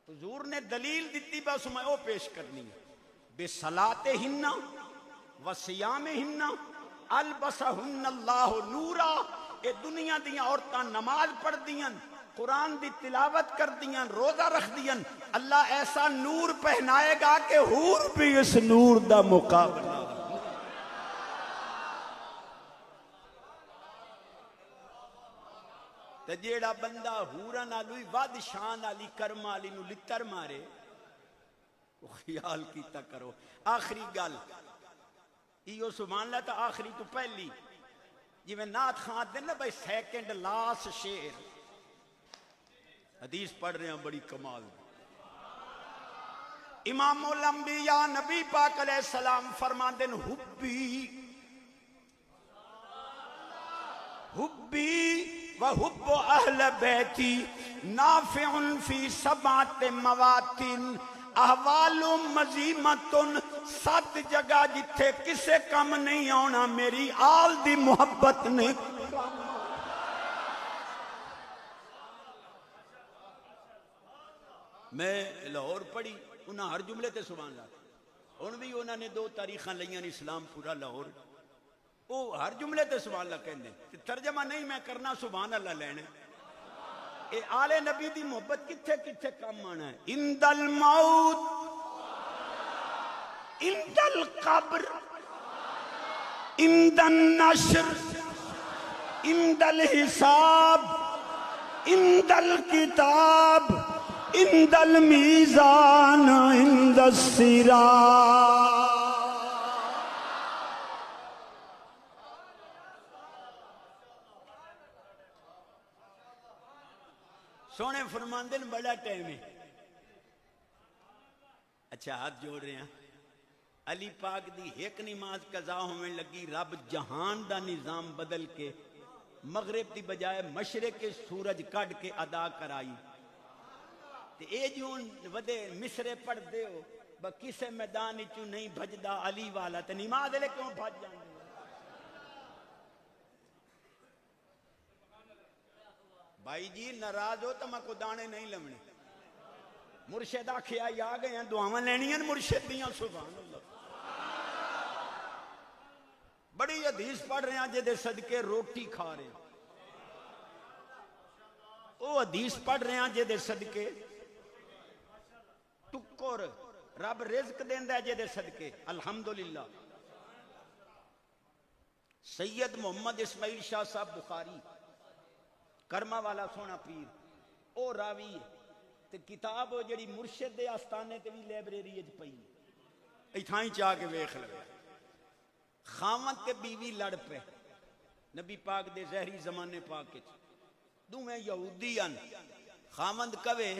حضور نے دلیل دیتی بس میں وہ پیش کرنی ہے بصلاتہن وصیامہن البسہن اللہ نورا اے دنیا دی عورتاں نماز پڑھ دیاں قرآن دی تلاوت کر دیاں روزہ رکھ دیاں اللہ ایسا نور پہنائے گا کہ حور بھی اس نور دا مقابلہ تے جیڑا بندہ حوراں نالوی ود شان علی کرم علی نو لتر مارے وہ خیال کیتا کرو آخری گل ایو سبحان اللہ تا آخری تو پہلی جی میں نعت خان دن نا بھائی سیکنڈ لاس شیر حدیث پڑھ رہے ہیں بڑی کمال امام الانبیاء نبی پاک علیہ السلام فرماندے ہیں حبی و حب اہل بیتی نافع فی سبعت مواتن احوال مزیمت 7 جگہ جتھے کسے کم نہیں آنا میری آل دی محبت نے میں لاہور پڑھی انہاں ہر جملے تے سبحان اللہ ہن بھی انہاں نے 2 تاریخاں لیاں اسلام پورا لاہور وہ ہر جملے تے سبحان اللہ کہندے ترجمہ نہیں میں کرنا سبحان اللہ لینے اے آل نبی دی محبت کتھے کتھے کم آنا ہے عند الموت عند القبر عند النشر عند الحساب عند الکتاب عند المیزان عند الصراط سونے فرماندے بڑا ٹائم ہے اچھا ہاتھ جوڑ رہے ہیں علی پاک دی ایک نماز قضا ہونے لگی رب جہان دا نظام بدل کے مغرب دی بجائے مشرق کے سورج کٹ کے ادا کرائی تے اے جو ودے مصرے پڑھ دے ہو با کسے میدان چو نہیں بھجدا علی والا تے نماز لے کیوں بھج جاندے بھائی جی ناراض ہو تو میں کو دانے نہیں لمنے مرشد آکھیا یا گئے ہیں دعاواں لینیاں مرشد دیاں سبحان اللہ بڑی حدیث پڑھ رہے ہیں جے صدقے روٹی کھا رہے ہیں او حدیث پڑھ رہے ہیں جے صدقے ٹکر رب رزق دیندا ہے جے صدقے الحمدللہ سید محمد اسماعیل شاہ صاحب بخاری کرما والا سونا پیر او راوی تے کتاب او جڑی مرشد دے آستانے تے بھی لائبریری وچ پئی ایتھاں چا کے ویکھ لو خاوند تے بیوی لڑ پے نبی پاک دے زہری زمانے پاک وچ دوویں یہودی ان خاوند کہے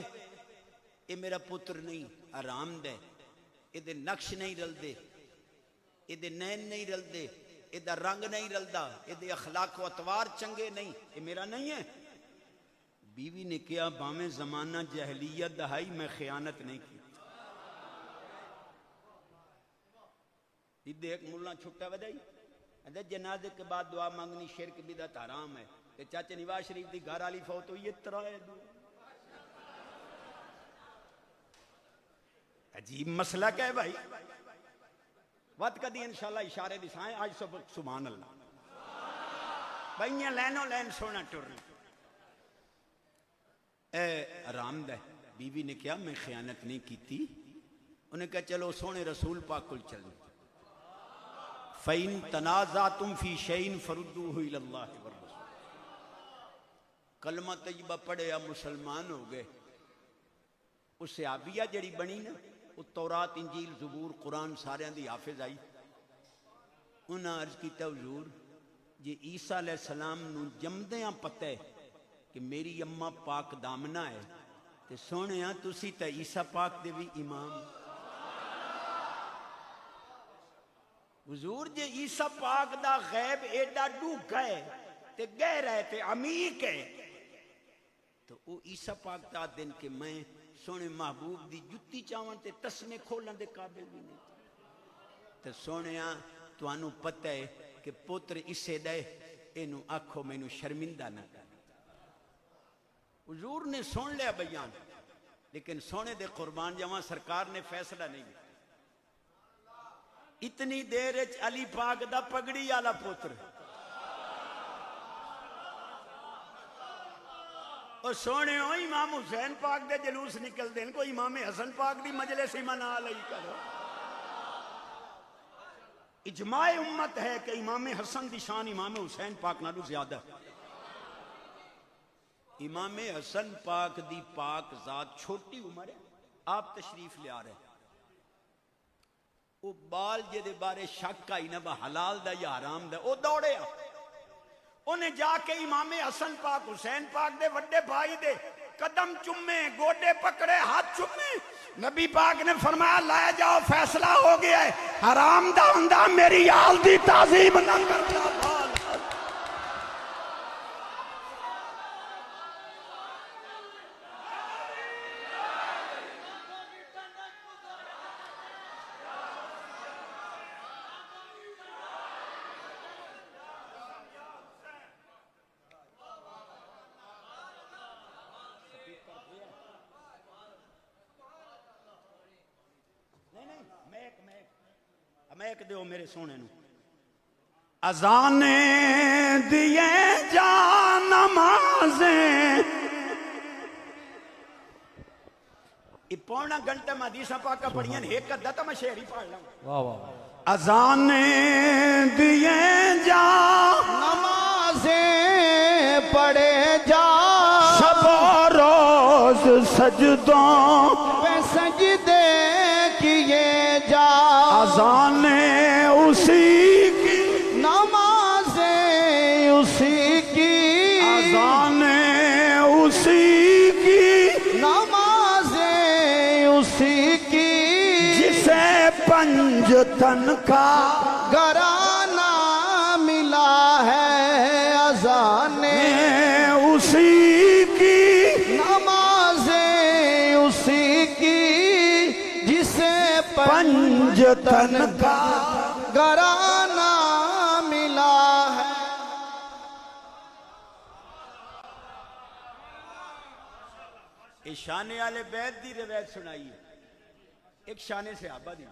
اے میرا پتر نہیں آرام دے اے دے نقش نہیں رلدے اے دے نین نہیں رلدے اے دا رنگ نہیں رلدا اے دے اخلاق و اطوار چنگے نہیں اے میرا نہیں ہے بیوی نے کیا باویں زمانہ جہلیت دہائی میں خیانت نہیں کی ایک ملنا چھٹا ودائی جنازے کے بعد دعا مانگنی شرک بدعت حرام ہے کہ چاچے نواز شریف دی گھر والی فوت ہوئی ہے ترائے دو عجیب مسئلہ کیا ہے بھائی وقت کا دی انشاءاللہ اشارے دسائیں آج سبحان اللہ بھائی یہ لینوں لین سونا ٹر اے آرام دہ بیوی نے کیا میں خیانت نہیں کی تھی انہیں کہا چلو سونے رسول پاک کل چلیں فَإِن تَنَازَعْتُمْ فِي شَيْءٍ فَرُدُّوهُ إِلَى اللَّهِ وَالرَّسُولِ کلمہ طیبہ پڑھے یا مسلمان ہو گئے اس صحابیہ جڑی بنی نا وہ تورات انجیل زبور قرآن سارے دی حافظ آئی انہاں عرض کیتا حضور جی عیسیٰ علیہ السلام نو جمدیاں پتہ ہے کہ میری اماں پاک دامنہ ہے تے سونے ہاں تسی تے عیسیٰ پاک دے بھی امام حضور جے عیسیٰ پاک دا غیب ایڈا ڈوکا ہے تے گہرا ہے تے عمیق ہے تو وہ عیسیٰ پاک دا دن کہ میں سونے محبوب دی جتی چاون تے تسمے کھولن دے قابل بھی نہیں تے سونے ہاں تو انو پتہ ہے کہ پتر اسے دے انو آنکھوں میں انو شرمندہ نہ کر حضور نے سن لیا بیان لیکن سونے دے قربان جوان سرکار نے فیصلہ نہیں دیا اتنی دیر علی پاک دا پگڑی آلا پتر اور سونے ہو امام حسین پاک دے جلوس نکل دیں کو امام حسن پاک دی مجلس ہی منا لئی کرو اجماع امت ہے کہ امام حسن دی شان امام حسین پاک نالو زیادہ امام حسن پاک دی پاک ذات چھوٹی عمر ہے آپ تشریف لے آ رہے ہیں وہ بال جے دے بارے شک آئی نہ با حلال دا یا حرام دا وہ دوڑے انہیں جا کے امام حسن پاک حسین پاک دے وڈے بھائی دے قدم چومے گوڈے پکڑے ہاتھ چومے نبی پاک نے فرمایا لے جاؤ فیصلہ ہو گیا ہے حرام دا ہوندا میری آل دی تعظیم نہ کرتا میں ایک دیو میرے سونے نو اذانیں دیے جا نمازیں یہ پونا گھنٹے میں حدیثاں پاکا پڑھیاں ایک ادھا تا میں شعر ہی پڑھ لوں اذانیں دیے جا نمازیں پڑھے جا شب و روز سجدوں پہ سجدے کیے جا اذانیں اسی کی نمازیں اسی کی اذانیں اسی کی نمازیں اسی کی جسے پنجتن کا گھرانہ ملا ہے اذانیں اسی کی نمازیں اسی کی جسے پنجتن کا گھرانہ ملا ہے اس شانے والے بیت دی روایت سنائی ایک شانے صحابہ دی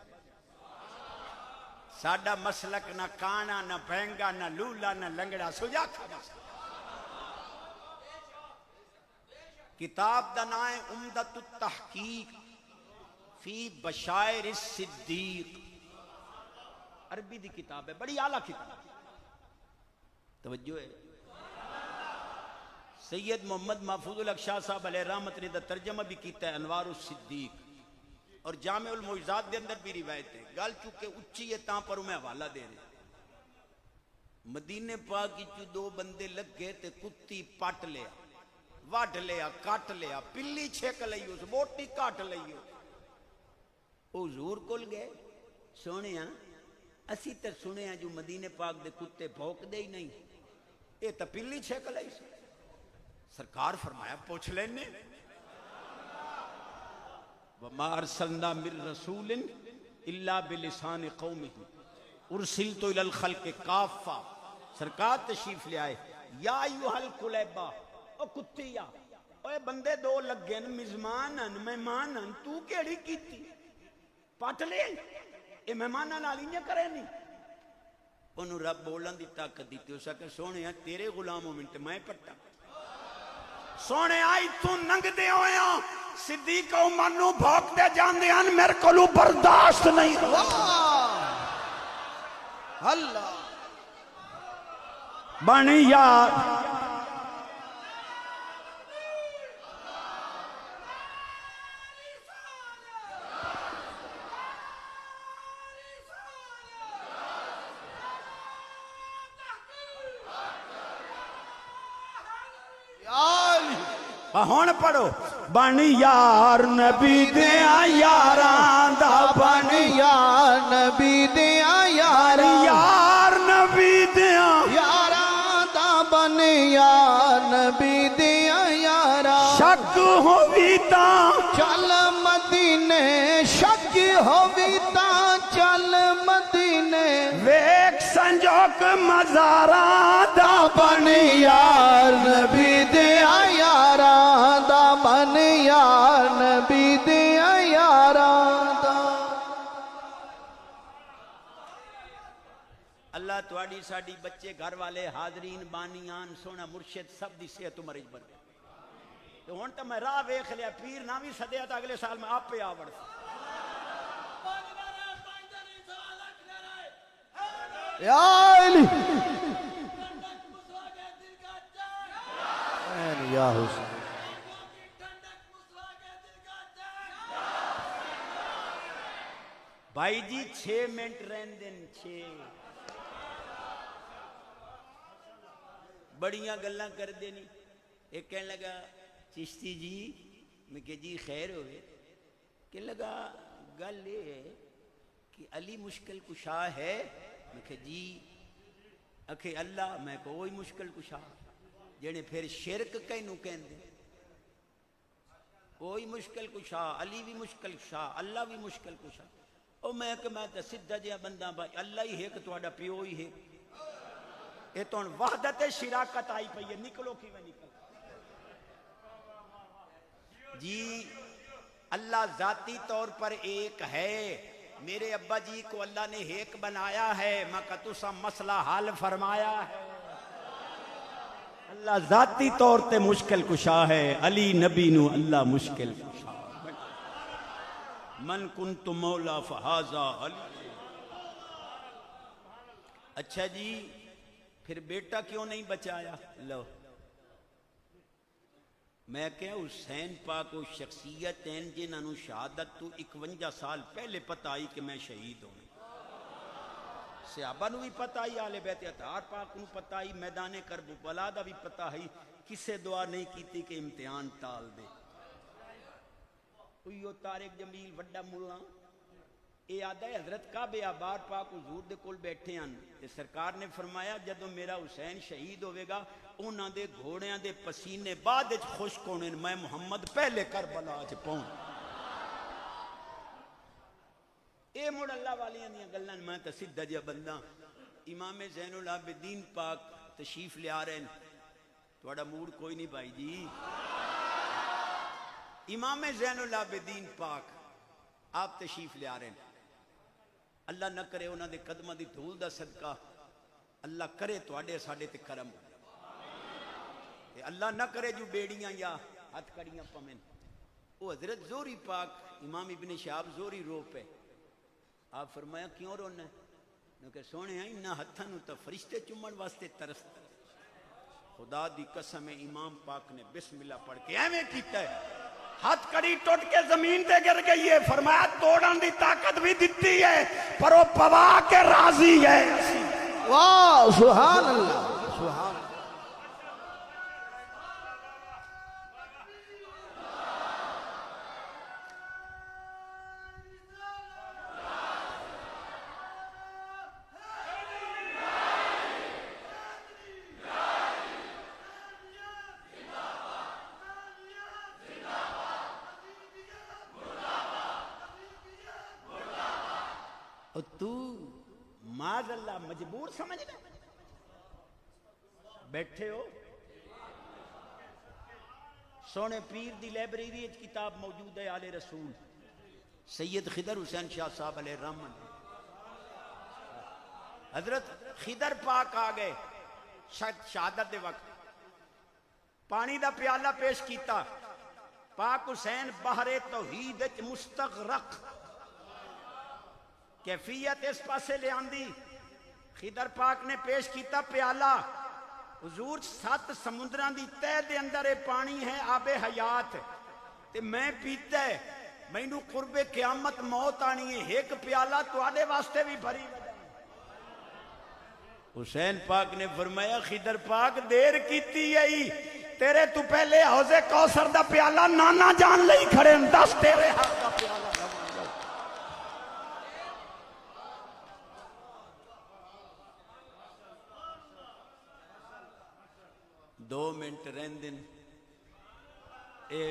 ساڈا مسلک نہ کانا نہ بینگا نہ لولا نہ لنگڑا سجا کھا کتاب دا نام ہے عمدۃ التحقیق فی بشائر الصدیق عربی دی کتاب ہے بڑی اعلیٰ کتاب توجہ ہے سید محمد محفوظ الحق شاہ صاحب علیہ رحمت نے دا ترجمہ بھی کیتا ہے انوار الصدیق اور جامع المعجزات دے اندر بھی روایت ہے گل چکے اچھی ہے تاں پر میں حوالہ دے رہے مدینے پاک کی دو بندے لگ گئے تے کتی پٹ لیا واڈ لیا کٹ لیا پلی چھک لئی اس بوٹی کٹ لئی او حضور کول گئے سونے اسی تے سنے جو مدینے پاک دے کتے بھوک دے ہی نہیں اے تا پلی چھک لئی سرکار فرمایا پوچھ لینے وَمَا أَرْسَلْنَا مِن رَسُولٍ إِلَّا بِلِسَانِ قَوْمِهِ اُرْسِلْتُ إِلَى الْخَلْقِ كَافَّةً سرکار تشریف لے آئے یا ایوہ الکلیبہ او کتیا اوے بندے دو لگن مزمانن مہمانن تو کیڑی کیتی پٹ لے اے مہمانن نالی نہیں کرے نہیں انہوں رب بولن دی طاقت دیتی ہو سکے سونے تیرے غلاموں منٹ میں پٹا سونے آئی تو ننگ دے ہوئے ہوں صدیق عمر نو بھوک دے جان دے ہن میرے کولو برداشت نہیں اللہ بنی یار ہون پڑھو بن یار نبی دیاں یاراں دا بن یار نبی دیاں یاراں یار نبی دیاں یاراں دا بن یار نبی دیاں یاراں شک ہووی تاں چل مدینے شک ہووی تاں چل مدینے ویک سنجوک مزاراں دا بن یار نبی دیاں یاراں دا بن یار نبی دیاں یاراں دا اللہ تواڈی ساڈی بچے گھر والے حاضرین بانیان سونا مرشد سب دی صحت مرج بن گئے تو ہن تو میں راہ ویکھ لیا پیر نہ بھی سدیا تو اگلے سال میں آپ پہ آوڑ یا علی یا حسین بھائی جی 6 منٹ رہن دن 6 بڑیاں گلاں کر دینی ایک کہنے لگا چشتی جی میں کہ جی خیر ہوئے کہ لگا گل یہ ہے کہ علی مشکل کشا ہے میں کہ جی اکھے اللہ میں کو وہی مشکل کشا جنے پھر شرک کینوں کہندے کوئی مشکل کشا علی بھی مشکل کشا اللہ بھی مشکل کشا او میں کہ میں تے سیدھا جہا بندہ بھائی اللہ ہی ہے کہ تہاڈا پیو ہی ہے یہ تو وحدت شراکت آئی پئی ہے نکلو کی میں نکل جی اللہ ذاتی طور پر ایک ہے میرے ابا جی کو اللہ نے ایک بنایا ہے میں کتوسا مسئلہ حل فرمایا ہے اللہ ذاتی طور تے مشکل کشا ہے علی نبی نو اللہ مشکل کشا من کنت مولا فہذا علی اچھا جی پھر بیٹا کیوں نہیں بچایا لو میں کہ حسین پاک و شخصیت ہیں جنہوں شہادت تو 51 سال پہلے پتہ آئی کہ میں شہید ہوں صحابہ نو بھی پتہ آئی آل بیت اطہار پاک نو پتہ آئی میدان کربلا دا بھی پتہ آئی کسے دعا نہیں کیتی کہ امتحان ٹال دے اویو طارق جمیل وڈا مولا اے آدھا ہے حضرت کعبہ آباد پاک حضور دے کول بیٹھے ہیں تے سرکار نے فرمایا جدو میرا حسین شہید ہوئے گا انہاں دے گھوڑیاں دے پسینے بعد اچ خشک ہونے میں محمد پہلے کربلا اچ پہنچ اے مڑ اللہ والیاں دیاں گلاں میں تے سیدھا جہا بندہ امام زین العابدین پاک تشریف لے آ رہے ہیں تہاڈا موڈ کوئی نہیں بھائی جی امام زین العابدین پاک آپ تشریف لے آ رہے ہیں اللہ نہ کرے انہاں دے قدماں دی دھول دا صدقہ اللہ کرے تواڈے ساڈے تے کرم اللہ نہ کرے جو بیڑیاں یا ہاتھ کڑیاں پمن وہ حضرت زہری پاک امام ابن شہاب زہری رو پہ آپ فرمایا کیوں رونا ہے کہ سونے ہیں انہاں ہتھاں نوں تے فرشتے چومن واسطے ترستے خدا دی قسم امام پاک نے بسم اللہ پڑھ کے ایویں کیتا ہے ہاتھ کڑی ٹوٹ کے زمین دے گر گئی ہے فرمایا توڑن دی طاقت بھی دیتی ہے پر وہ پوا کے راضی ہے واہ سبحان اللہ سبحان اور تو معاذ اللہ مجبور سمجھ لے بیٹھے ہو سونے پیر دی لائبریری کتاب موجود ہے آل رسول سید خضر حسین شاہ صاحب علیہ الرحمن حضرت خضر پاک آ گئے شہادت دے وقت پانی دا پیالہ پیش کیتا پاک حسین بحر توحید مستغرق کیفیت اس پاسے لے آندی خضر پاک نے پیش کیتا پیالہ حضور 7 سمندران دی تہ دے اندر پانی ہے آب حیات تے میں پیتا ہے میں نو قرب قیامت موت آنی ہے ایک پیالہ تو آدھے واسطے بھی بھری حسین پاک نے فرمایا خضر پاک دیر کیتی ہے تیرے تو پہلے حوض کوثر دا پیالہ نانا جان لئی کھڑے 10 تیرے ہاتھ دا پیالہ 2 منٹ رہن دن اے